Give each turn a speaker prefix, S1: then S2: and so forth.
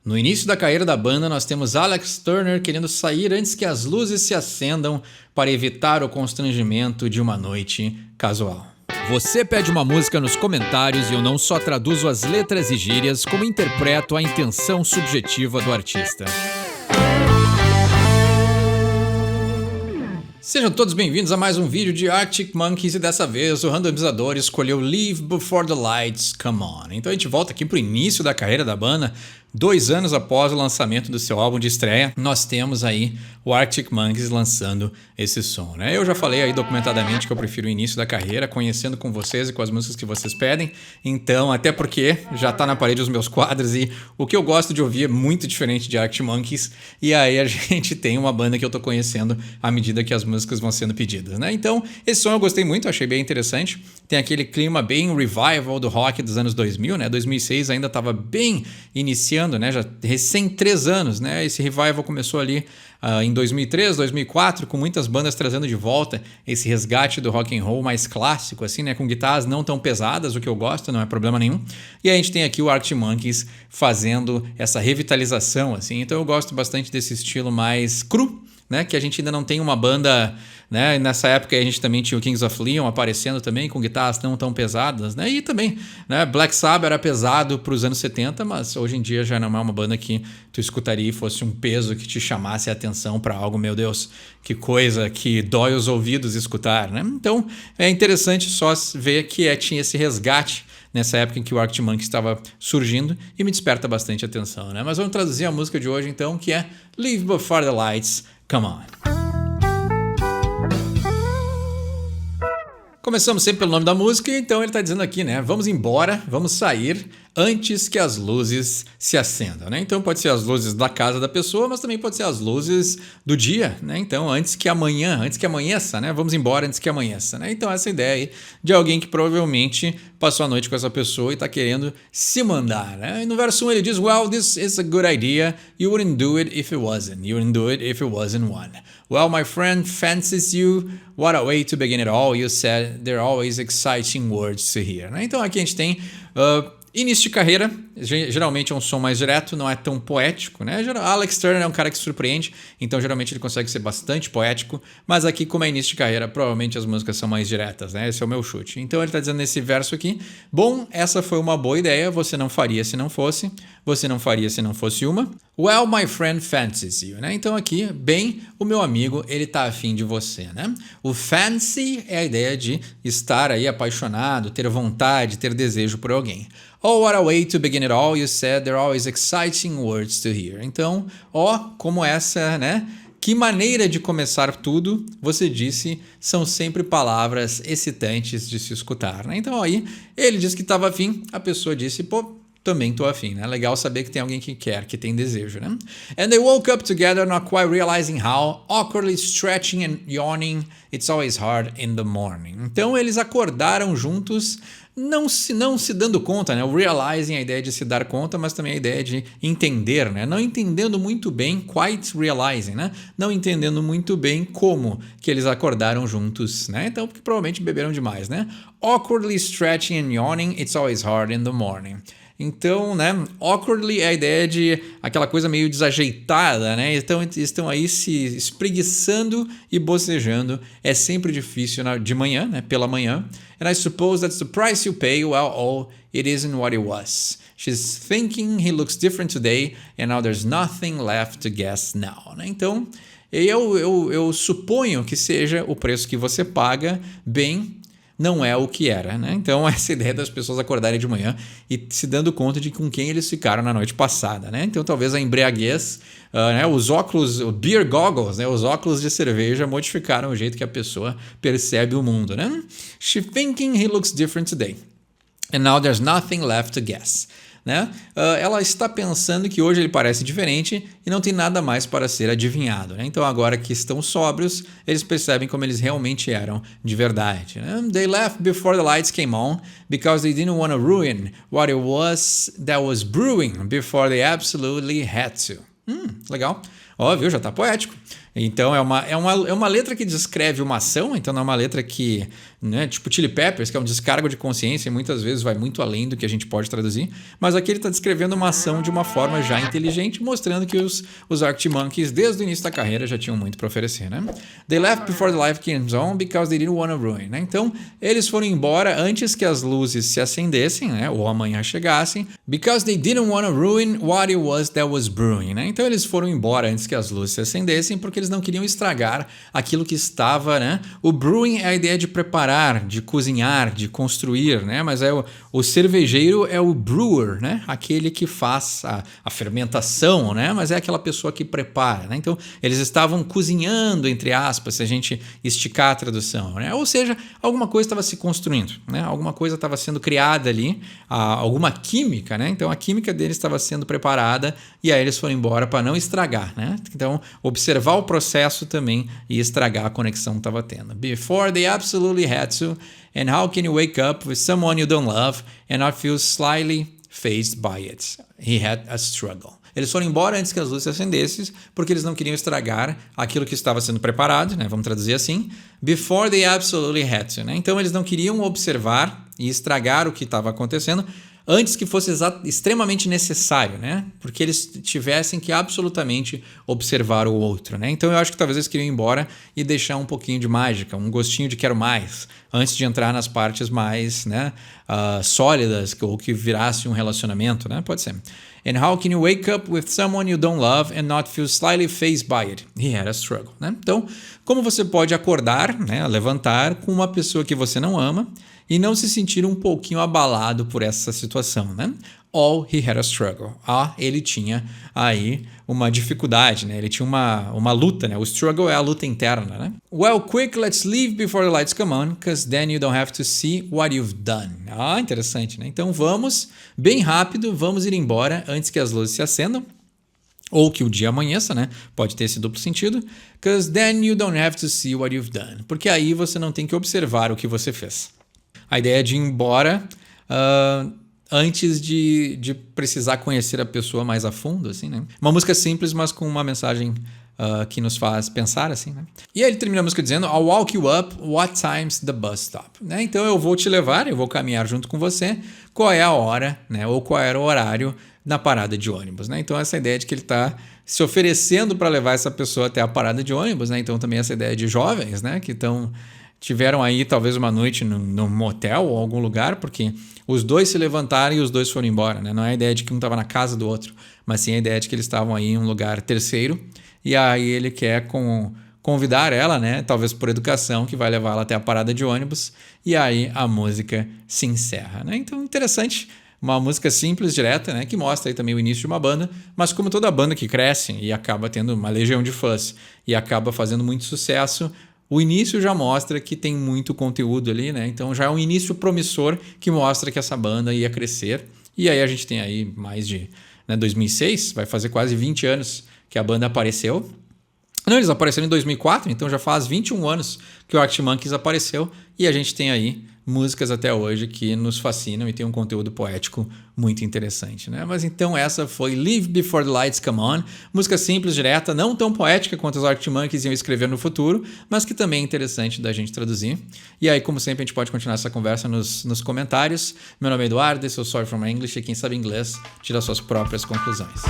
S1: No início da carreira da banda, nós temos Alex Turner querendo sair antes que as luzes se acendam para evitar o constrangimento de uma noite casual.
S2: Você pede uma música nos comentários e eu não só traduzo as letras e gírias, como interpreto a intenção subjetiva do artista.
S1: Sejam todos bem-vindos a mais um vídeo de Arctic Monkeys e dessa vez o randomizador escolheu Leave Before the Lights Come On. Então a gente volta aqui para o início da carreira da banda. 2 anos após o lançamento do seu álbum de estreia, nós temos aí o Arctic Monkeys lançando esse som, né? Eu já falei aí documentadamente que eu prefiro o início da carreira, conhecendo com vocês e com as músicas que vocês pedem. Então, até porque já tá na parede os meus quadros e o que eu gosto de ouvir é muito diferente de Arctic Monkeys. E aí a gente tem uma banda que eu tô conhecendo à medida que as músicas vão sendo pedidas, né? Então, esse som eu gostei muito, achei bem interessante. Tem aquele clima bem revival do rock dos anos 2000, né? 2006 ainda tava bem iniciando, né? Já recém 3 anos, né? Esse revival começou ali em 2003, 2004, com muitas bandas trazendo de volta esse resgate do rock and roll mais clássico, assim, né? Com guitarras não tão pesadas, o que eu gosto, não é problema nenhum. E a gente tem aqui o Arctic Monkeys fazendo essa revitalização, assim. Então eu gosto bastante desse estilo mais cru, né? Que a gente ainda não tem uma banda, né? Nessa época a gente também tinha o Kings of Leon aparecendo também com guitarras não tão pesadas, né? E também, né? Black Sabbath era pesado para os anos 70, mas hoje em dia já não é uma banda que tu escutaria e fosse um peso que te chamasse a atenção para algo, meu Deus, que coisa que dói os ouvidos escutar, né? Então é interessante só ver que tinha esse resgate nessa época em que o Arctic Monkeys estava surgindo e me desperta bastante atenção, né? Mas vamos traduzir a música de hoje então, que é Leave Before the Lights Come On. Começamos sempre pelo nome da música, então ele está dizendo aqui, né? Vamos embora, vamos sair antes que as luzes se acendam, né? Então pode ser as luzes da casa da pessoa, mas também pode ser as luzes do dia, né? Então antes que amanheça, né? Vamos embora antes que amanheça, né? Então essa ideia aí de alguém que provavelmente passou a noite com essa pessoa e está querendo se mandar, né? E no verso 1 ele diz, well, this is a good idea, you wouldn't do it if it wasn't, you wouldn't do it if it wasn't one. Well, my friend fancies you, what a way to begin it all, you said, there are always exciting words to hear, né? Então aqui a gente tem início de carreira, geralmente é um som mais direto, não é tão poético, né? Alex Turner é um cara que surpreende, então geralmente ele consegue ser bastante poético, mas aqui como é início de carreira, provavelmente as músicas são mais diretas, né? Esse é o meu chute. Então ele está dizendo nesse verso aqui, bom, essa foi uma boa ideia, você não faria se não fosse, você não faria se não fosse uma. Well, my friend fancies you, né? Então aqui, bem, o meu amigo, ele tá afim de você, né? O fancy é a ideia de estar aí apaixonado, ter vontade, ter desejo por alguém. Oh, what a way to begin it all, you said, there are always exciting words to hear. Então, como essa, né? Que maneira de começar tudo, você disse, são sempre palavras excitantes de se escutar, né? Então aí, ele disse que estava afim, a pessoa disse, pô, também tô afim, né? Legal saber que tem alguém que quer, que tem desejo, né? And they woke up together, not quite realizing how, awkwardly stretching and yawning, it's always hard in the morning. Então eles acordaram juntos, não se dando conta, né? O realizing, a ideia de se dar conta, mas também a ideia de entender, né? Não entendendo muito bem, quite realizing, né? Não entendendo muito bem como que eles acordaram juntos, né? Então, porque provavelmente beberam demais, né? Awkwardly stretching and yawning, it's always hard in the morning. Então, né, awkwardly é a ideia de aquela coisa meio desajeitada, né? Então, estão aí se espreguiçando e bocejando. É sempre difícil de manhã, né? Pela manhã. And I suppose that's the price you pay. Well, oh, it isn't what it was. She's thinking he looks different today and now there's nothing left to guess now, né? Então, eu suponho que seja o preço que você paga, bem, não é o que era, né? Então, essa ideia das pessoas acordarem de manhã e se dando conta de com quem eles ficaram na noite passada, né? Então, talvez a embriaguez, né? Os óculos, o beer goggles, né? Os óculos de cerveja modificaram o jeito que a pessoa percebe o mundo, né? She thinking he looks different today. And now there's nothing left to guess. Né? Ela está pensando que hoje ele parece diferente e não tem nada mais para ser adivinhado, né? Então agora que estão sóbrios, eles percebem como eles realmente eram de verdade, né? They left before the lights came on because they didn't want to ruin what it was that was brewing before they absolutely had to. Legal. Ó, viu? Já tá poético. Então, é uma letra que descreve uma ação, então não é uma letra que, né, tipo Chili Peppers, que é um descargo de consciência e muitas vezes vai muito além do que a gente pode traduzir, mas aqui ele está descrevendo uma ação de uma forma já inteligente, mostrando que os Arctic Monkeys, desde o início da carreira, já tinham muito para oferecer, né? They left before the light came on because they didn't want to ruin, né? Então, eles foram embora antes que as luzes se acendessem, né, ou amanhã chegassem, because they didn't want to ruin what it was that was brewing, né? Então, eles foram embora antes que as luzes se acendessem, porque eles não queriam estragar aquilo que estava, né? O brewing é a ideia de preparar, de cozinhar, de construir, né? Mas o cervejeiro é o brewer, né? Aquele que faz a fermentação, né? Mas é aquela pessoa que prepara, né? Então, eles estavam cozinhando, entre aspas, se a gente esticar a tradução, né? Ou seja, alguma coisa estava se construindo, né? Alguma coisa estava sendo criada ali, alguma química, né? Então, a química deles estava sendo preparada e aí eles foram embora para não estragar, né? Então, observar o processo também e estragar a conexão que estava tendo. Before they absolutely had to, and how can you wake up with someone you don't love and not feel slightly fazed by it? He had a struggle. Eles foram embora antes que as luzes se acendessem, porque eles não queriam estragar aquilo que estava sendo preparado, né? Vamos traduzir assim. Before they absolutely had to, né? Então eles não queriam observar e estragar o que estava acontecendo antes que fosse extremamente necessário, né? Porque eles tivessem que absolutamente observar o outro, né? Então eu acho que talvez eles queriam ir embora e deixar um pouquinho de mágica, um gostinho de quero mais, antes de entrar nas partes mais, né, sólidas, ou que virasse um relacionamento, né? Pode ser. And how can you wake up with someone you don't love and not feel slightly fazed by it? He had a struggle, né? Então, como você pode acordar, né, levantar com uma pessoa que você não ama e não se sentir um pouquinho abalado por essa situação, né? He had a struggle. Ele tinha aí uma dificuldade, né? Ele tinha uma luta, né? O struggle é a luta interna, né? Well, quick, let's leave before the lights come on, because then you don't have to see what you've done. Interessante, né? Então vamos, bem rápido, vamos ir embora antes que as luzes se acendam. Ou que o dia amanheça, né? Pode ter esse duplo sentido. Because then you don't have to see what you've done. Porque aí você não tem que observar o que você fez. A ideia é de ir embora antes de precisar conhecer a pessoa mais a fundo, assim, né? Uma música simples, mas com uma mensagem que nos faz pensar, assim, né? E aí ele termina a música dizendo I'll walk you up, what time's the bus stop? Né? Então eu vou te levar, eu vou caminhar junto com você, qual é a hora, né? Ou qual era o horário na parada de ônibus, né? Então essa ideia de que ele está se oferecendo para levar essa pessoa até a parada de ônibus, né? Então também essa ideia de jovens, né? Que tiveram aí talvez uma noite num motel ou algum lugar, porque os dois se levantaram e os dois foram embora, né? Não é a ideia de que um estava na casa do outro, mas sim a ideia de que eles estavam aí em um lugar terceiro e aí ele quer convidar ela, né? Talvez por educação, que vai levá-la até a parada de ônibus e aí a música se encerra, né? Então, interessante. Uma música simples, direta, né? Que mostra aí também o início de uma banda, mas como toda banda que cresce e acaba tendo uma legião de fãs e acaba fazendo muito sucesso, o início já mostra que tem muito conteúdo ali, né? Então já é um início promissor que mostra que essa banda ia crescer. E aí a gente tem aí mais de 2006, vai fazer quase 20 anos que a banda apareceu. Não, eles apareceram em 2004, então já faz 21 anos que o Arctic Monkeys apareceu e a gente tem aí músicas até hoje que nos fascinam e tem um conteúdo poético muito interessante, né? Mas então essa foi Leave Before the Lights Come On, música simples, direta, não tão poética quanto os Arctic Monkeys iam escrever no futuro, mas que também é interessante da gente traduzir. E aí, como sempre, a gente pode continuar essa conversa nos comentários. Meu nome é Eduardo, esse é o Sorry from English e quem sabe inglês tira suas próprias conclusões.